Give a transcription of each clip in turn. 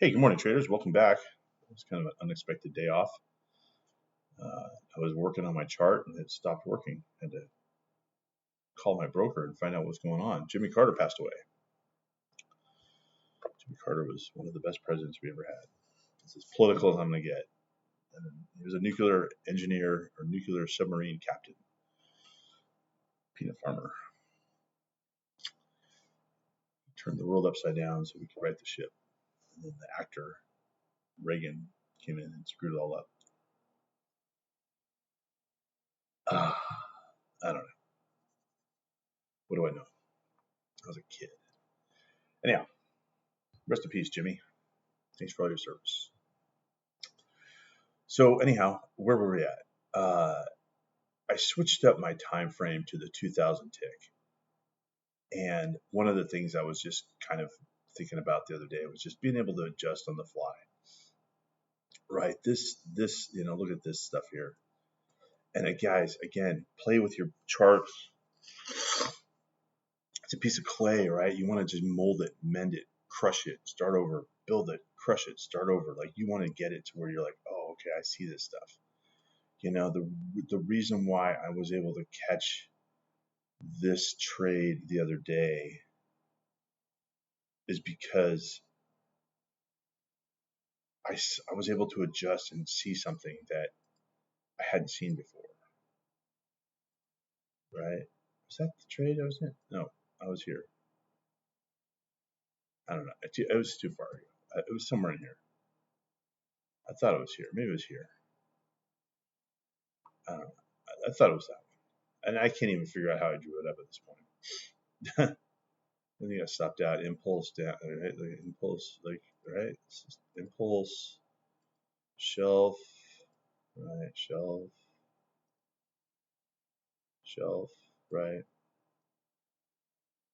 Hey, good morning, traders. Welcome back. It's kind of an unexpected day off. I was working on my chart and it stopped working. I had to call my broker and find out what's going on. Jimmy Carter passed away. Jimmy Carter was one of the best presidents we ever had. It's as political as I'm going to get. And he was a nuclear engineer or nuclear submarine captain. Peanut farmer. Turned the world upside down so we could right the ship. And then the actor, Reagan, came in and screwed it all up. I don't know. What do I know? I was a kid. Anyhow, rest in peace, Jimmy. Thanks for all your service. So anyhow, where were we at? I switched up my time frame to the 2000 tick. And one of the things I was just kind of thinking about the other day was just being able to adjust on the fly. Right? This, look at this stuff here. And guys, again, play with your charts. It's a piece of clay, right? You want to just mold it, mend it, crush it, start over, build it, crush it, start over. Like you want to get it to where you're like, oh, okay, I see this stuff. You know, the reason why I was able to catch this trade the other day is because I was able to adjust and see something that I hadn't seen before. Right? Was that the trade I was in? No, I was here. I don't know. It was too far ago. It was somewhere in here. I thought it was here. Maybe it was here. I don't know. I thought it was that one. And I can't even figure out how I drew it up at this point. I think I stopped out. Impulse down. Right? Like impulse. Like right. It's just impulse. Shelf. Right. Shelf. Shelf. Right.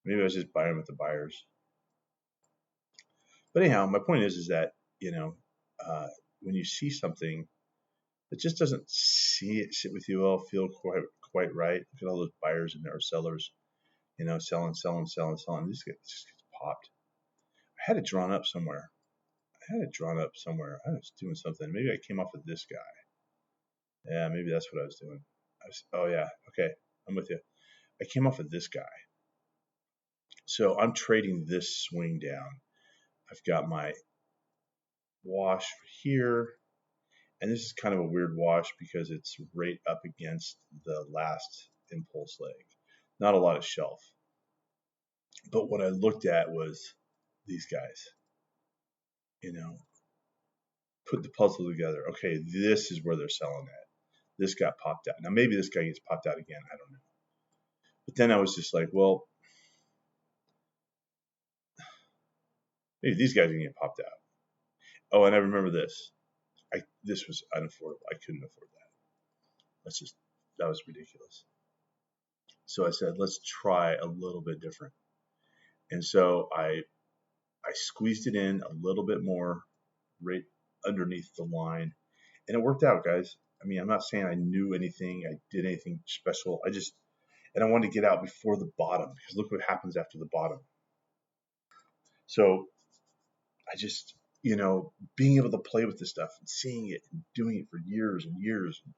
Maybe I was just buying with the buyers. But anyhow, my point is that when you see something that just doesn't sit with you well, feel quite right. Look at all those buyers and our sellers, selling. This just gets popped. I had it drawn up somewhere. I was doing something. Maybe I came off of this guy. Yeah, maybe that's what I was doing. Oh yeah, okay, I'm with you. I came off of this guy. So I'm trading this swing down. I've got my wash here. And this is kind of a weird wash because it's right up against the last impulse leg. Not a lot of shelf. But what I looked at was these guys, put the puzzle together. Okay, this is where they're selling at. This got popped out. Now, maybe this guy gets popped out again. I don't know. But then I was just like, well, maybe these guys are going to get popped out. Oh, and I remember this. This was unaffordable. I couldn't afford that. That was ridiculous. So I said, let's try a little bit different. And so I squeezed it in a little bit more right underneath the line. And it worked out, guys. I mean, I'm not saying I knew anything. I did anything special. I wanted to get out before the bottom because look what happens after the bottom. So I just, being able to play with this stuff and seeing it and doing it for years and years, and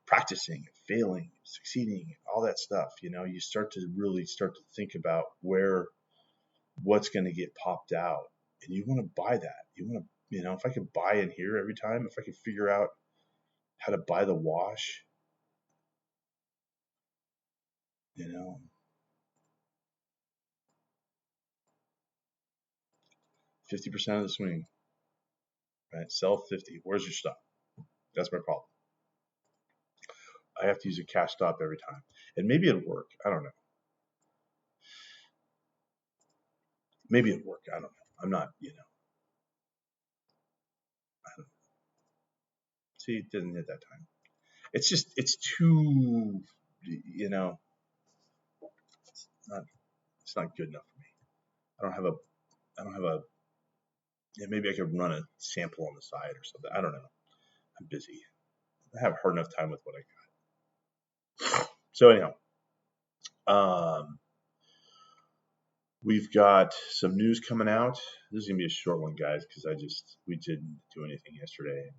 practicing and failing, and succeeding, and all that stuff, you start to really think about what's going to get popped out. And you want to buy that. You want to, if I could buy in here every time, if I could figure out how to buy the wash, 50% of the swing, right? Sell 50. Where's your stop? That's my problem. I have to use a cash stop every time. And maybe it'll work. I don't know. Maybe it'll work. I don't know. I'm not, I don't know. See, it didn't hit that time. It's too, it's not good enough for me. I don't have a, maybe I could run a sample on the side or something. I don't know. I'm busy. I have a hard enough time with what I got. So anyhow, We've got some news coming out. This is gonna be a short one, guys, because we didn't do anything yesterday.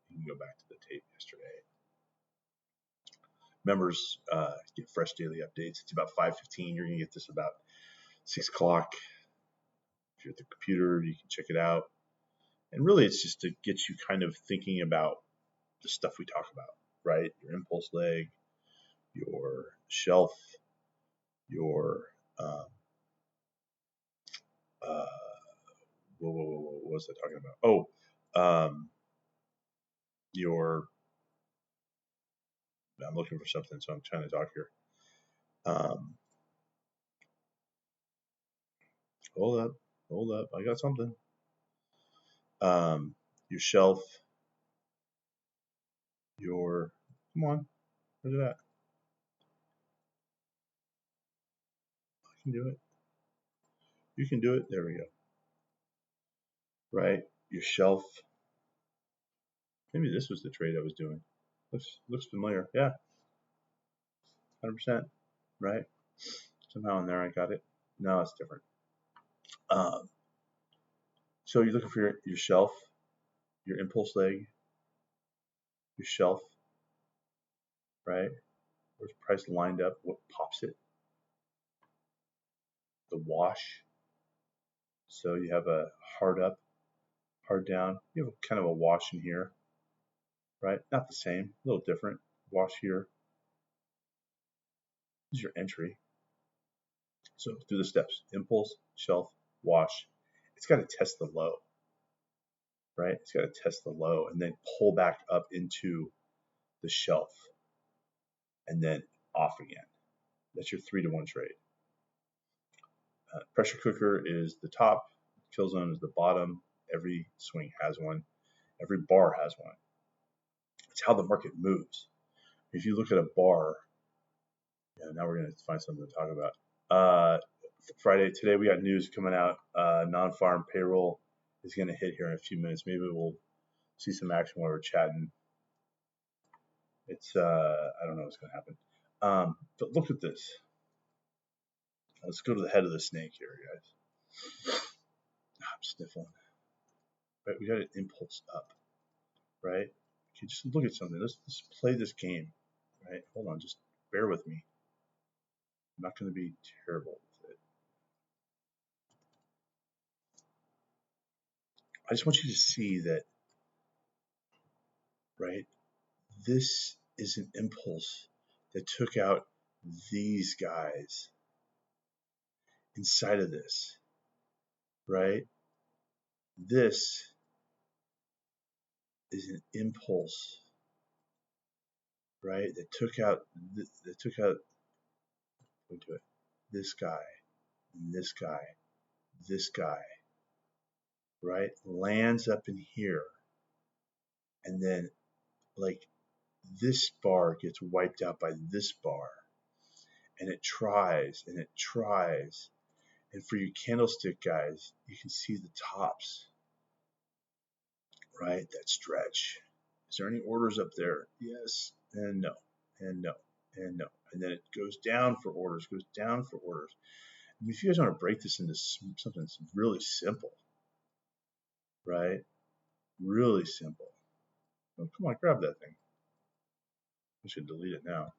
You can go back to the tape yesterday. Members get fresh daily updates. It's about 5:15. You're gonna get this about 6 o'clock. If you're at the computer, you can check it out. And really, it's just to get you kind of thinking about the stuff we talk about, right? Your impulse leg, your shelf, your what was I talking about? Your I'm looking for something, so I'm trying to talk here. Hold up, I got something. Your shelf, come on, where's it at? I can do it. You can do it. There we go. Right, your shelf. Maybe this was the trade I was doing. Looks familiar. Yeah, 100%. Right. Somehow in there I got it. No, it's different. So you're looking for your shelf, your impulse leg, your shelf, right? Where's price lined up? What pops it? The wash. So you have a hard up, hard down. You have kind of a wash in here, right? Not the same, a little different. Wash here. This is your entry. So through the steps: impulse, shelf, wash. It's got to test the low, right? It's got to test the low and then pull back up into the shelf and then off again. That's your 3-to-1 trade. Pressure cooker is the top, kill zone is the bottom. Every swing has one. Every bar has one. It's how the market moves. If you look at a bar, now we're going to find something to talk about. Friday, today we got news coming out. Non-farm payroll is going to hit here in a few minutes. Maybe we'll see some action while we're chatting. It's I don't know what's going to happen. But look at this. Let's go to the head of the snake here, guys. I'm sniffling. Right, we got an impulse up, right? Okay, just look at something. Let's play this game, right? Hold on, just bear with me. I'm not going to be terrible with it. I just want you to see that, right? This is an impulse that took out these guys inside of this, right? This is an impulse, right? That took out this guy, and this guy, this guy, right? Lands up in here, and then like this bar gets wiped out by this bar, and it tries and it tries. And for your candlestick guys, you can see the tops, right? That stretch. Is there any orders up there? Yes and no and no and no. And then it goes down for orders, goes down for orders. I mean, if you guys want to break this into something that's really simple, right? Really simple. Oh, come on, grab that thing. I should delete it now.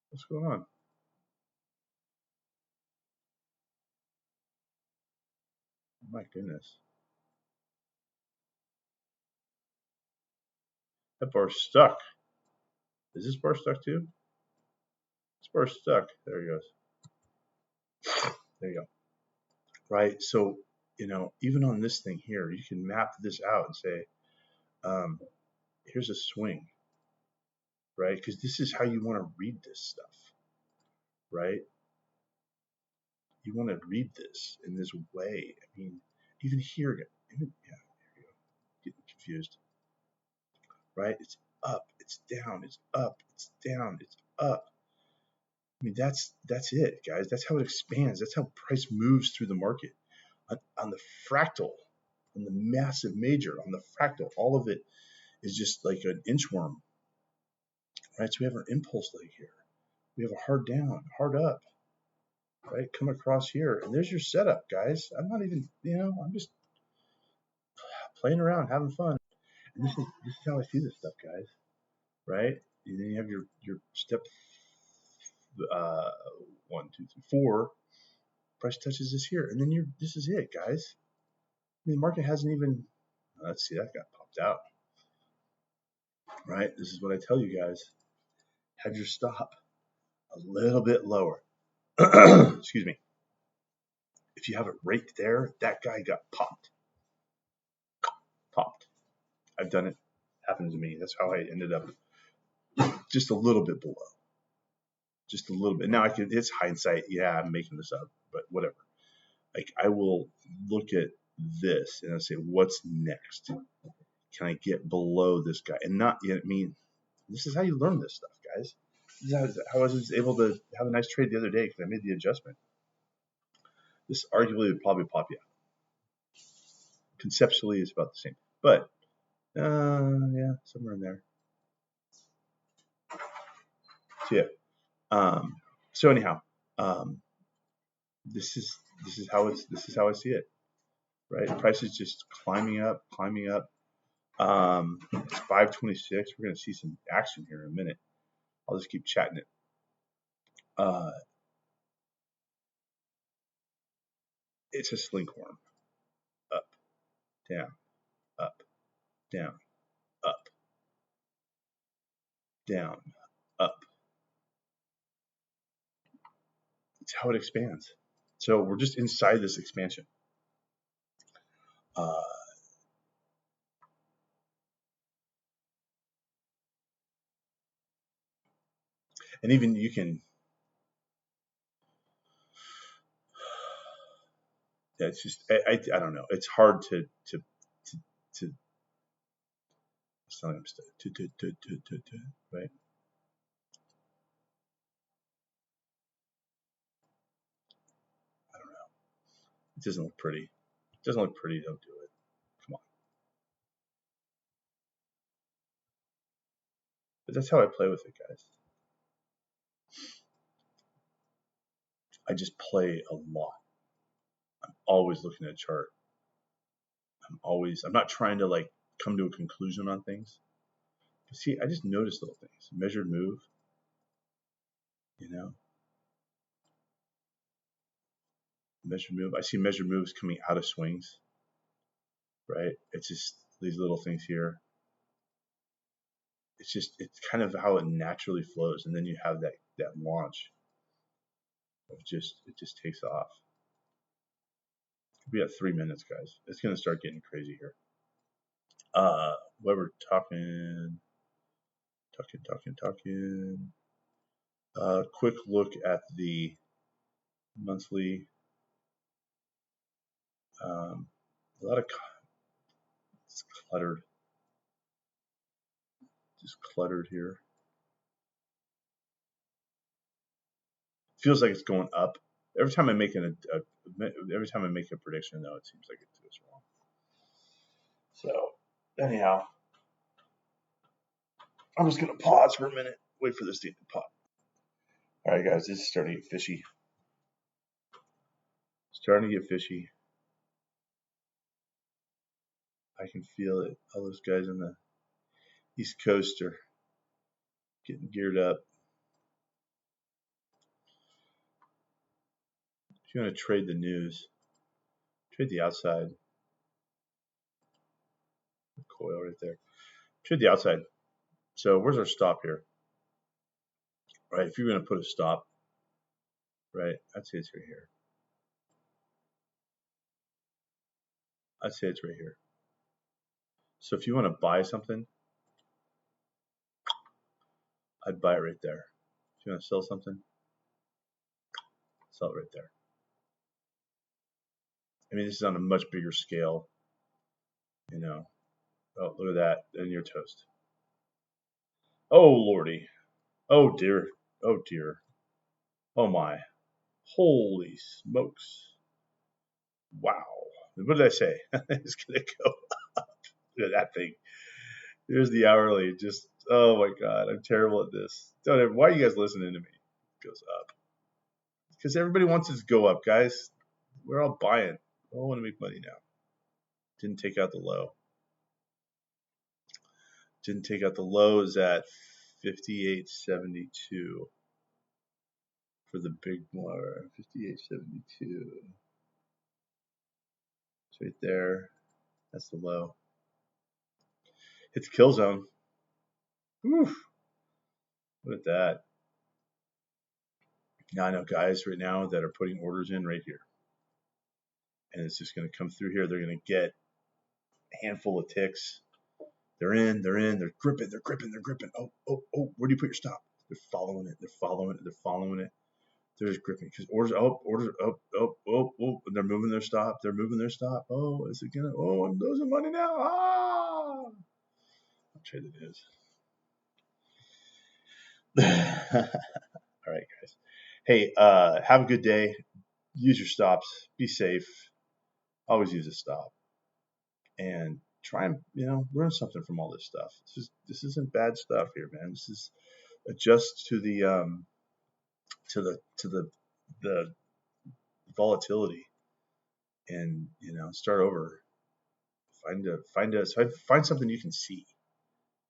What's going on? My goodness. That bar's stuck. Is this bar stuck too? This bar's stuck. There he goes. There you go. Right? So, even on this thing here, you can map this out and say, here's a swing, right? Because this is how you want to read this stuff, right? You want to read this in this way. I mean, even here, here you go. Getting confused, right? It's up, it's down, it's up, it's down, it's up. I mean, that's it, guys. That's how it expands. That's how price moves through the market. On the fractal, on the massive major, on the fractal, all of it is just like an inchworm, right? So we have our impulse leg here. We have a hard down, hard up, right? Come across here, and there's your setup, guys. I'm not even, I'm just playing around, having fun. And this is how I see this stuff, guys, right? And then you have your step 1, 2, 3, 4. Price touches this here, and then this is it, guys. I mean, the market hasn't even. Let's see, that got popped out, right? This is what I tell you guys. Have your stop a little bit lower. Excuse me. If you have it right there, that guy got popped. I've done it. Happened to me. That's how I ended up just a little bit below. Just a little bit. Now it's hindsight. Yeah, I'm making this up, but whatever. Like, I will look at this and I say, what's next? Can I get below this guy? And not, I mean, this is how you learn this stuff, guys. This is how I was able to have a nice trade the other day because I made the adjustment. This arguably would probably pop you out. Conceptually, it's about the same. But, yeah, somewhere in there. So, yeah. So anyhow, this is how I see it, right? Price is just climbing up. It's 526. We're going to see some action here in a minute. I'll just keep chatting it. It's a slink worm. Up, down, up, down, up, down, up. It's how it expands. So we're just inside this expansion. And even you can, yeah, it's just, I don't know. It's hard to right? I don't know. It doesn't look pretty. It doesn't look pretty. Don't do it. Come on. But that's how I play with it, guys. I just play a lot. I'm always looking at a chart. I'm not trying to like come to a conclusion on things. But see, I just notice little things. Measured move, measured move. I see measured moves coming out of swings, right? It's just these little things here. It's kind of how it naturally flows. And then you have that launch of it just takes off. We have 3 minutes, guys. It's going to start getting crazy here. What we're talking. Quick look at the monthly. A lot of it's cluttered. Just cluttered here. Feels like it's going up. Every time I make a prediction, though, it seems like it goes wrong. So anyhow, I'm just gonna pause for a minute, wait for this thing to pop. All right, guys, this is starting to get fishy. I can feel it. All those guys on the East Coast are getting geared up. If you want to trade the news, trade the outside. The coil right there. Trade the outside. So where's our stop here? Right, if you're going to put a stop, right, I'd say it's right here. So if you want to buy something, I'd buy it right there. If you want to sell something, sell it right there. I mean, this is on a much bigger scale, Oh, look at that. Then you're toast. Oh, Lordy. Oh, dear. Oh, dear. Oh, my. Holy smokes. Wow. What did I say? It's going to go up. Look at that thing. Here's the hourly. Just, oh, my God. I'm terrible at this. Why are you guys listening to me? It goes up. because everybody wants it to go up, guys. We're all buying. We all want to make money now. Didn't take out the low. Didn't take out the lows at 58.72 for the big more. 58.72. It's right there. That's the low. It's kill zone. Woof. Look at that. Now I know guys right now that are putting orders in right here. And it's just going to come through here. They're going to get a handful of ticks. They're in, they're gripping. Oh, where do you put your stop? They're following it. They're just gripping because orders up. And they're moving their stop. Oh, is it gonna? Oh, I'm losing money now. I'll trade it is. All right, guys. Hey, have a good day. Use your stops. Be safe. Always use a stop. And try and learn something from all this stuff. This isn't bad stuff here, man. This is adjust to the the volatility, and start over. Find something you can see.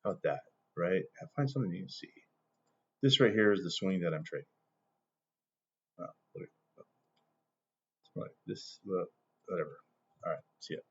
How about that, right? Find something you can see. This right here is the swing that I'm trading. This whatever. All right, see ya.